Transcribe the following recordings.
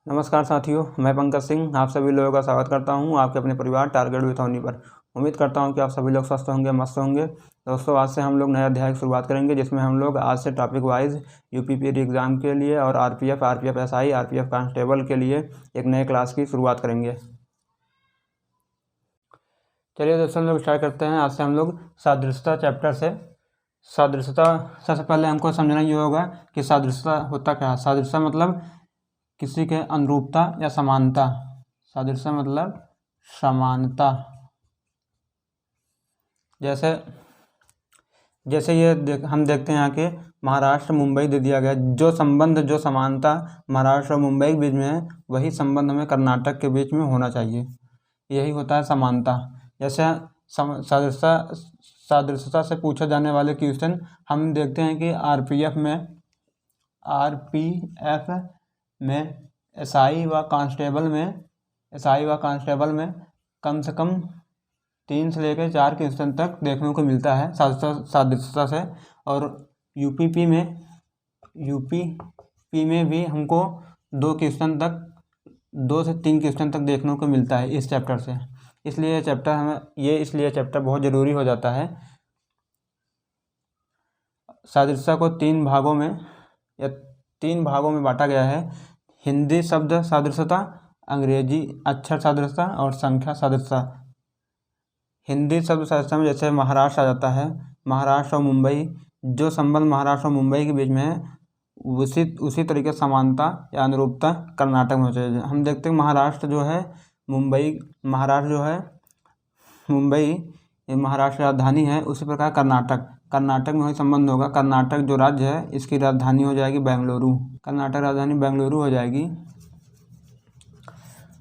नमस्कार साथियों, मैं पंकज सिंह आप सभी लोगों का स्वागत करता हूं आपके अपने परिवार टारगेट विथ ओनी पर। उम्मीद करता हूं कि आप सभी लोग स्वस्थ होंगे, मस्त होंगे। दोस्तों, आज से हम लोग नए अध्याय की शुरुआत करेंगे, जिसमें हम लोग आज से टॉपिक वाइज यूपीपीएससी एग्ज़ाम के लिए और आरपीएफ एसआई, आरपीएफ कांस्टेबल के लिए एक नए क्लास की शुरुआत करेंगे। चलिए दोस्तों, हम लोग स्टार्ट करते हैं। आज से हम लोग सादृश्यता चैप्टर से सादृश्यता सबसे पहले हमको समझना ये होगा कि सादृश्यता होता क्या है। सादृश्यता मतलब किसी के अनुरूपता या समानता। सादृश्य मतलब समानता। जैसे ये हम देखते हैं यहाँ के महाराष्ट्र मुंबई दे दिया गया। जो संबंध, जो समानता महाराष्ट्र और मुंबई के बीच में है, वही संबंध हमें कर्नाटक के बीच में होना चाहिए। यही होता है समानता। जैसे सादृश्यता से पूछे जाने वाले क्वेश्चन हम देखते हैं कि आरपीएफ में एसआई व कांस्टेबल में कम से कम 3 से लेकर 4 क्वेश्चन तक देखने को मिलता है सादृश्यता से। और यूपी में भी हमको 2 से 3 क्वेश्चन तक देखने को मिलता है इस चैप्टर से। इसलिए ये चैप्टर बहुत ज़रूरी हो जाता है। सादृश्यता को 3 भागों में बांटा गया है। हिंदी शब्द सादृश्यता, अंग्रेजी अक्षर सादृश्यता और संख्या सादृश्यता। हिंदी शब्द सादृश्यता में जैसे महाराष्ट्र आ जाता है। महाराष्ट्र और मुंबई, जो संबंध महाराष्ट्र और मुंबई के बीच में है, उसी तरीके समानता या अनुरूपता कर्नाटक में हो चाहिए। हम देखते हैं महाराष्ट्र जो है मुंबई महाराष्ट्र राजधानी है। उसी प्रकार कर्नाटक में वही संबंध होगा। कर्नाटक जो राज्य है, इसकी राजधानी हो जाएगी बेंगलुरु। कर्नाटक राजधानी बेंगलुरु हो जाएगी।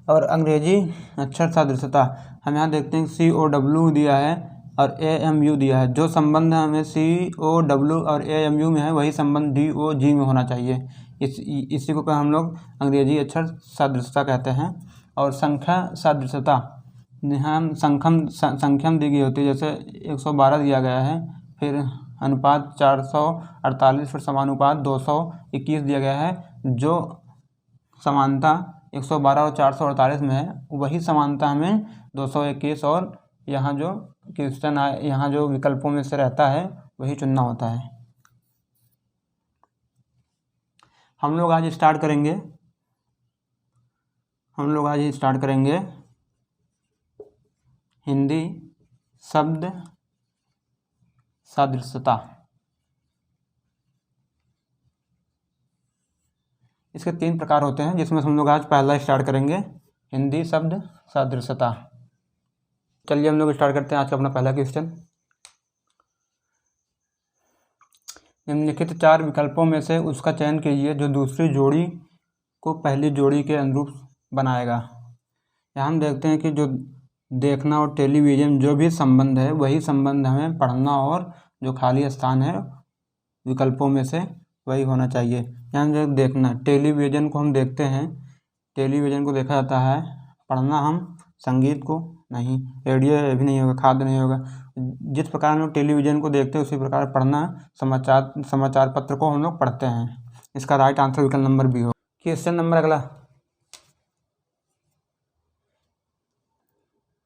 और अंग्रेजी अक्षर सादृश्यता हम यहाँ देखते हैं COW दिया है और AMU दिया है। जो संबंध हमें COW और AMU में है, वही संबंध DOG में होना चाहिए। इसी को हम लोग अंग्रेजी अक्षर सादृश्यता कहते हैं। और संख्या सादृश्यता यहाँ संख्यम दी गई होती है। जैसे 112 दिया गया है, फिर अनुपात 448, फिर समानुपात 221 दिया गया है। जो समानता 112 और 448 में है, वही समानता हमें 221 और यहाँ जो विकल्पों में से रहता है, वही चुनना होता है। हम लोग आज स्टार्ट करेंगे हिंदी शब्द सादृश्यता। इसके 3 प्रकार होते हैं, जिसमें हम लोग आज पहला स्टार्ट करेंगे हिंदी शब्द सादृश्यता। चलिए हम लोग स्टार्ट करते हैं आज का अपना पहला क्वेश्चन। निम्नलिखित 4 विकल्पों में से उसका चयन कीजिए जो दूसरी जोड़ी को पहली जोड़ी के अनुरूप बनाएगा। यहाँ हम देखते हैं कि जो देखना और टेलीविज़न जो भी संबंध है, वही संबंध हमें पढ़ना और जो खाली स्थान है विकल्पों में से वही होना चाहिए। यहाँ जो देखना, टेलीविज़न को हम देखते हैं, टेलीविज़न को देखा जाता है। पढ़ना हम संगीत को नहीं, रेडियो भी नहीं होगा, खाद्य नहीं होगा। जिस प्रकार हम लोग टेलीविज़न को देखते हैं, उसी प्रकार पढ़ना समाचार पत्र को हम लोग पढ़ते हैं। इसका राइट आंसर विकल्प नंबर बी हो। क्वेश्चन नंबर अगला,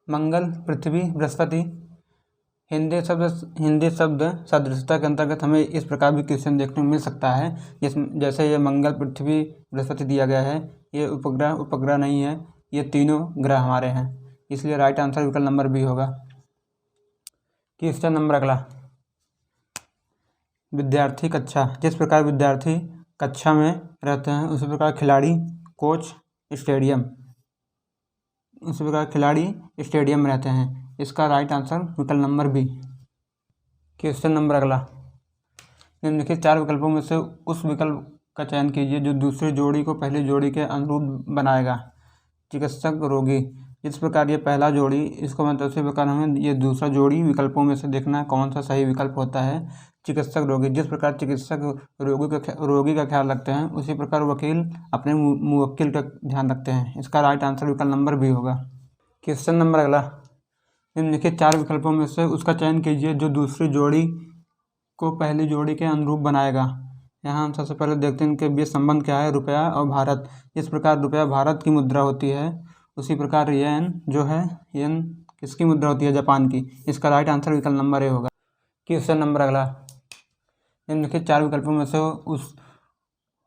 मंगल, पृथ्वी, बृहस्पति। हिंदी शब्द सादृश्यता के अंतर्गत हमें इस प्रकार भी क्वेश्चन देखने को मिल सकता है, जैसे ये मंगल, पृथ्वी, बृहस्पति दिया गया है। ये उपग्रह नहीं है, ये तीनों ग्रह हमारे हैं। इसलिए राइट आंसर विकल्प नंबर बी होगा। क्वेश्चन नंबर अगला, विद्यार्थी कक्षा। जिस प्रकार विद्यार्थी कक्षा में रहते हैं, उसी प्रकार खिलाड़ी स्टेडियम में रहते हैं। इसका राइट आंसर विकल्प नंबर बी। क्वेश्चन नंबर अगला, निम्नलिखित 4 विकल्पों में से उस विकल्प का चयन कीजिए जो दूसरी जोड़ी को पहली जोड़ी के अनुरूप बनाएगा। चिकित्सक, रोगी। जिस प्रकार ये पहला जोड़ी, इसको मतलब उसी प्रकार हमें ये दूसरा जोड़ी विकल्पों में से देखना है कौन सा सही विकल्प होता है। चिकित्सक, रोगी। जिस प्रकार चिकित्सक रोगी का ख्याल रखते हैं, उसी प्रकार वकील अपने मुवक्किल का ध्यान रखते हैं। इसका राइट आंसर विकल्प नंबर बी होगा। क्वेश्चन नंबर अगला, निम्नलिखित 4 विकल्पों में से उसका चयन कीजिए जो दूसरी जोड़ी को पहली जोड़ी के अनुरूप बनाएगा। यहाँ हम सबसे पहले देखते हैं इनके बीच संबंध क्या है, रुपया और भारत। जिस प्रकार रुपया भारत की मुद्रा होती है उसी प्रकार येन जो है, येन किसकी मुद्रा होती है, जापान की। इसका राइट आंसर विकल्प नंबर ए होगा। क्वेश्चन नंबर अगला, निम्नलिखित 4 विकल्पों में से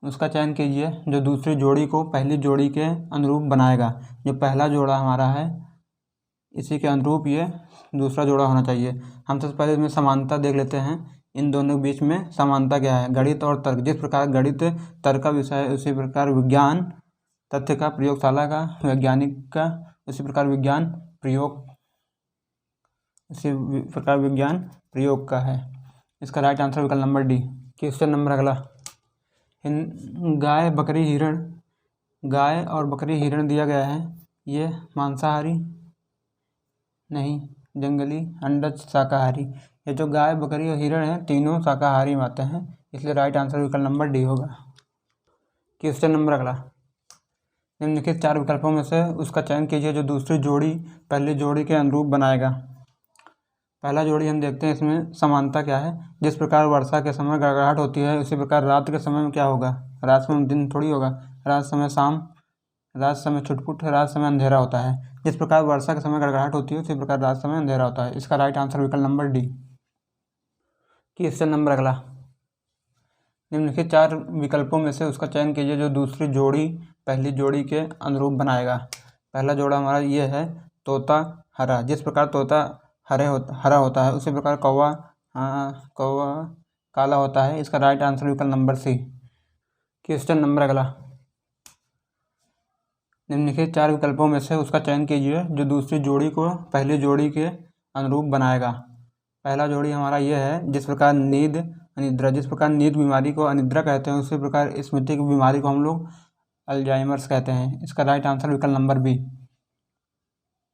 उसका चयन कीजिए जो दूसरी जोड़ी को पहली जोड़ी के अनुरूप बनाएगा। जो पहला जोड़ा हमारा है इसी के अनुरूप ये दूसरा जोड़ा होना चाहिए। हम सबसे पहले इसमें समानता देख लेते हैं, इन दोनों के बीच में समानता क्या है। गणित और तर्क, जिस प्रकार गणित तर्क का विषय है उसी प्रकार विज्ञान तथ्य का, प्रयोगशाला का, वैज्ञानिक का, उसी प्रकार विज्ञान प्रयोग का है। इसका राइट आंसर विकल्प नंबर डी। क्वेश्चन नंबर अगला, गाय और बकरी हिरण दिया गया है, ये मांसाहारी नहीं, जंगली, अंडज, शाकाहारी। ये जो गाय, बकरी और हिरण है तीनों शाकाहारी में आते हैं, इसलिए राइट आंसर विकल्प नंबर डी होगा। क्वेश्चन नंबर अगला, निम्नलिखित 4 विकल्पों में से उसका चयन कीजिए जो दूसरी जोड़ी पहली जोड़ी के अनुरूप बनाएगा। पहला जोड़ी हम देखते हैं, इसमें समानता क्या है। जिस प्रकार वर्षा के समय गड़गड़ाहट होती है उसी प्रकार रात के समय में क्या होगा, रात समय दिन थोड़ी होगा, रात समय शाम, रात समय छुटपुट, रात समय अंधेरा होता है। जिस प्रकार वर्षा के समय गड़गड़ाहट होती है उसी प्रकार रात समय अंधेरा होता है। इसका राइट आंसर विकल्प नंबर डी। क्वेश्चन नंबर अगला, निम्नलिखित 4 विकल्पों में से उसका चयन कीजिए जो दूसरी जोड़ी पहली जोड़ी के अनुरूप बनाएगा। पहला जोड़ा हमारा ये है तोता हरा। जिस प्रकार तोता हरा होता है उसी प्रकार कौवा काला होता है। इसका राइट आंसर विकल्प नंबर सी। क्वेश्चन नंबर अगला, निम्नलिखित 4 विकल्पों में से उसका चयन कीजिए जो दूसरी जोड़ी को पहली जोड़ी के अनुरूप बनाएगा। पहला जोड़ी हमारा ये है, जिस प्रकार नींद अनिद्रा। जिस प्रकार नींद बीमारी को अनिद्रा कहते हैं उसी प्रकार स्मृति की बीमारी को हम लोग अल्जाइमर्स कहते हैं। इसका राइट आंसर विकल्प नंबर बी।